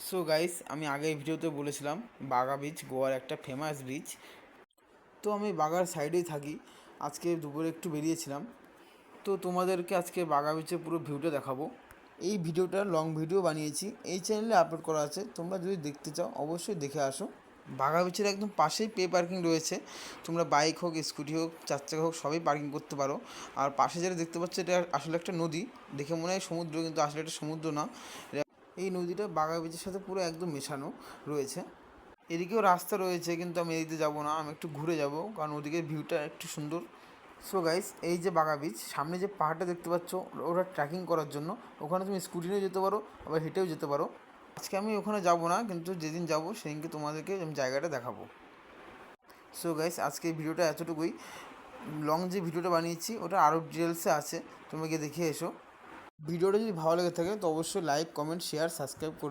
So guys, আমি আগের ভিডিওতে বলেছিলাম বাগা বিচ গোয়ার একটা ফেমাস বিচ। তো আমি বাগার সাইডেই থাকি। আজকে দুপুরে একটু বেরিয়েছিলাম, তো তোমাদেরকে আজকে বাগা বিচের পুরো ভিউটা দেখাবো। এই ভিডিওটা লং ভিডিও বানিয়েছি, এই চ্যানেলে আপলোড করা আছে, তোমরা যদি দেখতে চাও অবশ্যই দেখে আসো। বাগা বিচের একদম পাশেই পে পার্কিং রয়েছে, তোমরা বাইক হোক, স্কুটি হোক, চার চাকা হোক, সবই পার্কিং করতে পারো। আর পাশে যেটা দেখতে পাচ্ছ, এটা আসলে একটা নদী, দেখে মনে হয় সমুদ্র, কিন্তু আসলে এটা সমুদ্র না। এই নদীটা বাগা বিচের সাথে পুরো একদম মেশানো রয়েছে। এদিকেও রাস্তা রয়েছে, কিন্তু আমি এদিকে যাবো না, আমি একটু ঘুরে যাব, কারণ ওদিকে ভিউটা একটু সুন্দর। সো গাইস, এই যে বাগা বিচ, সামনে যে পাহাড়টা দেখতে পাচ্ছ, ওটা ট্রেকিং করার জন্য। ওখানে তুমি স্কুটি নিয়েও যেতে পারো, আবার হেঁটেও যেতে পারো। আজকে আমি ওখানে যাব না, কিন্তু যেদিন যাব সেদিনকে তোমাদেরকে আমি জায়গাটা দেখাবো। সো গাইস, আজকে এই ভিডিওটা এতটুকুই। লং যে ভিডিওটা বানিয়েছি ওটা আরও ডিটেলসে আছে, তোমরা গিয়ে দেখে এসো। ভিডিওটা যদি ভালো লেগে থাকে তো অবশ্যই লাইক, কমেন্ট, শেয়ার, সাবস্ক্রাইব করো।